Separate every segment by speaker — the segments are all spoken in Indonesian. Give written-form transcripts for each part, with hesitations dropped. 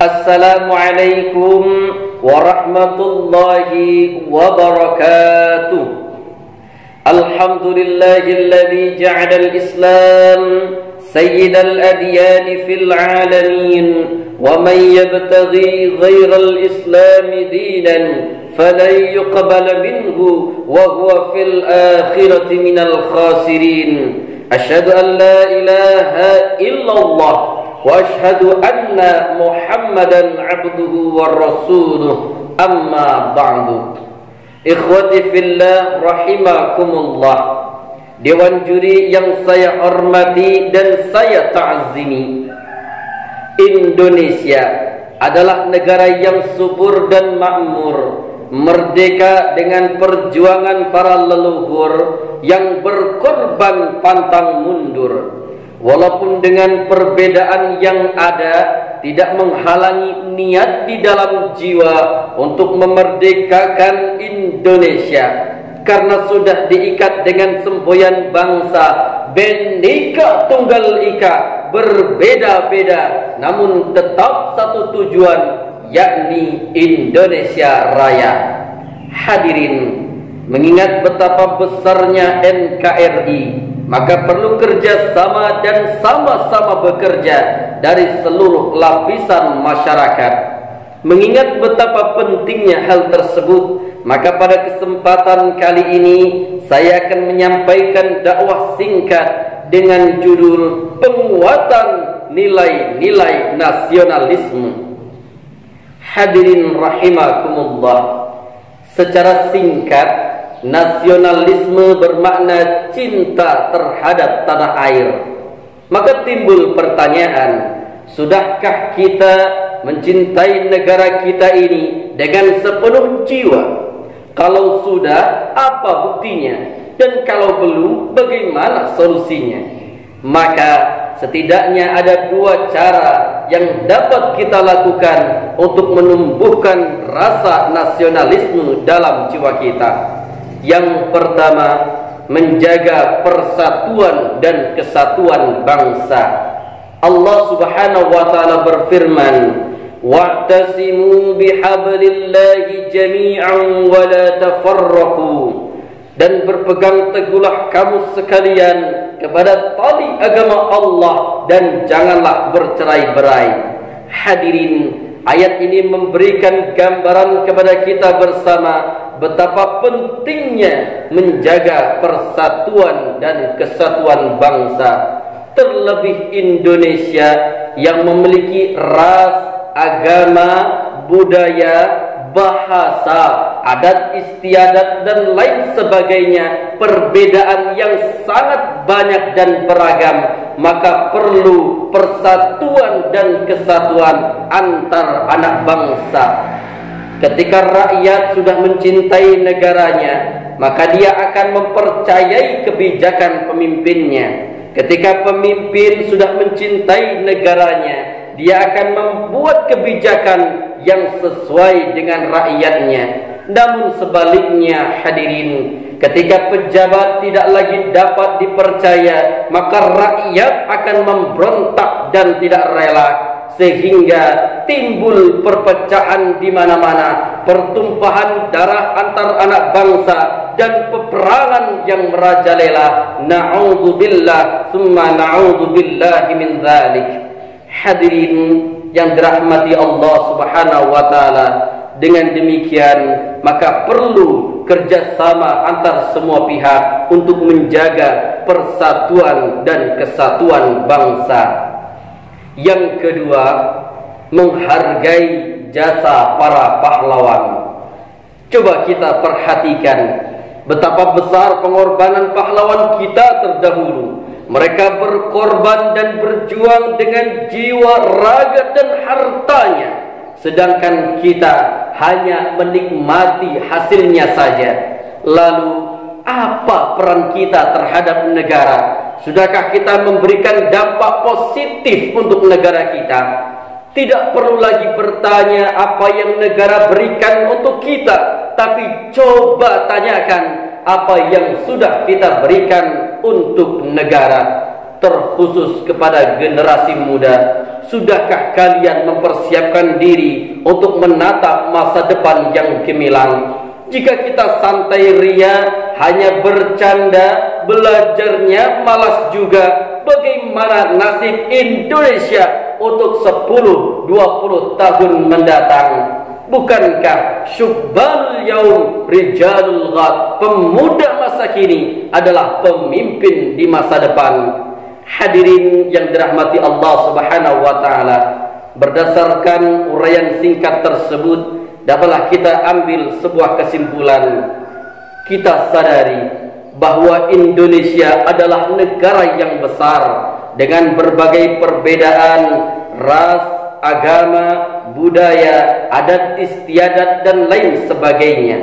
Speaker 1: Assalamualaikum warahmatullahi wabarakatuh. Alhamdulillahilladzi ja'ala al-Islam sayyidal adyan fil alamin wa man yabtaghi ghairal Islam dinan falan yuqbal minhu wa huwa fil akhirati minal khasirin. Asyhadu an la ilaha illallah wa asyhadu anna Muhammadan abduhu wa rasuluh, amma ba'du. Ikhwati fillah rahimakumullah. Dewan juri yang saya hormati dan saya ta'zimi, Indonesia adalah negara yang subur dan makmur, merdeka dengan perjuangan para leluhur yang berkorban pantang mundur. Walaupun dengan perbedaan yang ada, tidak menghalangi niat di dalam jiwa untuk memerdekakan Indonesia, karena sudah diikat dengan semboyan bangsa Bhinneka Tunggal Ika, berbeda-beda namun tetap satu tujuan, yakni Indonesia Raya. Hadirin, mengingat betapa besarnya NKRI, maka perlu kerjasama dan sama-sama bekerja dari seluruh lapisan masyarakat. Mengingat betapa pentingnya hal tersebut, maka pada kesempatan kali ini saya akan menyampaikan dakwah singkat dengan judul Penguatan Nilai-Nilai Nasionalisme. Hadirin rahimakumullah, secara singkat, nasionalisme bermakna cinta terhadap tanah air. Maka timbul pertanyaan, sudahkah kita mencintai negara kita ini dengan sepenuh jiwa? Kalau sudah, apa buktinya? Dan kalau belum, bagaimana solusinya? Maka setidaknya ada dua cara yang dapat kita lakukan untuk menumbuhkan rasa nasionalisme dalam jiwa kita. Yang pertama, menjaga persatuan dan kesatuan bangsa. Allah Subhanahu wa taala berfirman, "Wa'tasimu bihablillahi jami'an wa la tafarraqu." Dan berpegang teguhlah kamu sekalian kepada tali agama Allah dan janganlah bercerai-berai. Hadirin, ayat ini memberikan gambaran kepada kita bersama betapa pentingnya menjaga persatuan dan kesatuan bangsa. Terlebih Indonesia yang memiliki ras, agama, budaya, bahasa, adat istiadat dan lain sebagainya, perbedaan yang sangat banyak dan beragam, maka perlu persatuan dan kesatuan antar anak bangsa. Ketika rakyat sudah mencintai negaranya, maka dia akan mempercayai kebijakan pemimpinnya. Ketika pemimpin sudah mencintai negaranya, dia akan membuat kebijakan yang sesuai dengan rakyatnya. Namun sebaliknya, hadirin, ketika pejabat tidak lagi dapat dipercaya, maka rakyat akan memberontak dan tidak rela, sehingga timbul perpecahan di mana-mana, pertumpahan darah antar anak bangsa dan peperangan yang merajalela. Na'udzubillah summa na'udzubillahi min dzalik. Hadirin yang dirahmati Allah Subhanahu wa taala, dengan demikian maka perlu kerjasama antar semua pihak untuk menjaga persatuan dan kesatuan bangsa. Yang kedua, menghargai jasa para pahlawan. Coba kita perhatikan betapa besar pengorbanan pahlawan kita terdahulu. Mereka berkorban dan berjuang dengan jiwa, raga dan hartanya, sedangkan kita hanya menikmati hasilnya saja. Lalu apa peran kita terhadap negara? Sudahkah kita memberikan dampak positif untuk negara kita? Tidak perlu lagi bertanya apa yang negara berikan untuk kita, tapi coba tanyakan apa yang sudah kita berikan untuk negara. terkhusus kepada generasi muda. Sudahkah kalian mempersiapkan diri untuk menatap masa depan yang gemilang? Jika kita santai ria, hanya bercanda, belajarnya malas juga, bagaimana nasib Indonesia untuk 10-20 tahun mendatang? Bukankah syubbanul yaum rijalul ghad, pemuda masa kini adalah pemimpin di masa depan? Hadirin yang dirahmati Allah Subhanahu wa taala, berdasarkan uraian singkat tersebut dapatlah kita ambil sebuah kesimpulan. Kita sadari bahwa Indonesia adalah negara yang besar dengan berbagai perbedaan ras, agama, budaya, adat istiadat dan lain sebagainya.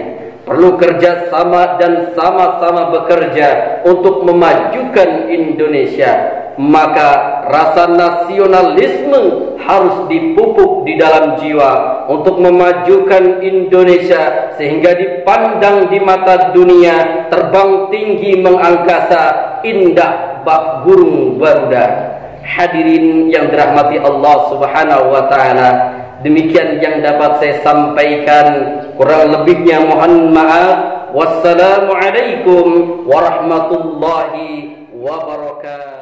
Speaker 1: Perlu kerjasama dan sama-sama bekerja untuk memajukan Indonesia. Maka rasa nasionalisme harus dipupuk di dalam jiwa untuk memajukan Indonesia sehingga dipandang di mata dunia terbang tinggi mengangkasa, indah bak burung garuda. Hadirin yang dirahmati Allah Subhanahu wa taala, demikian yang dapat saya sampaikan, kurang lebihnya mohon maaf. Wassalamualaikum warahmatullahi wabarakatuh.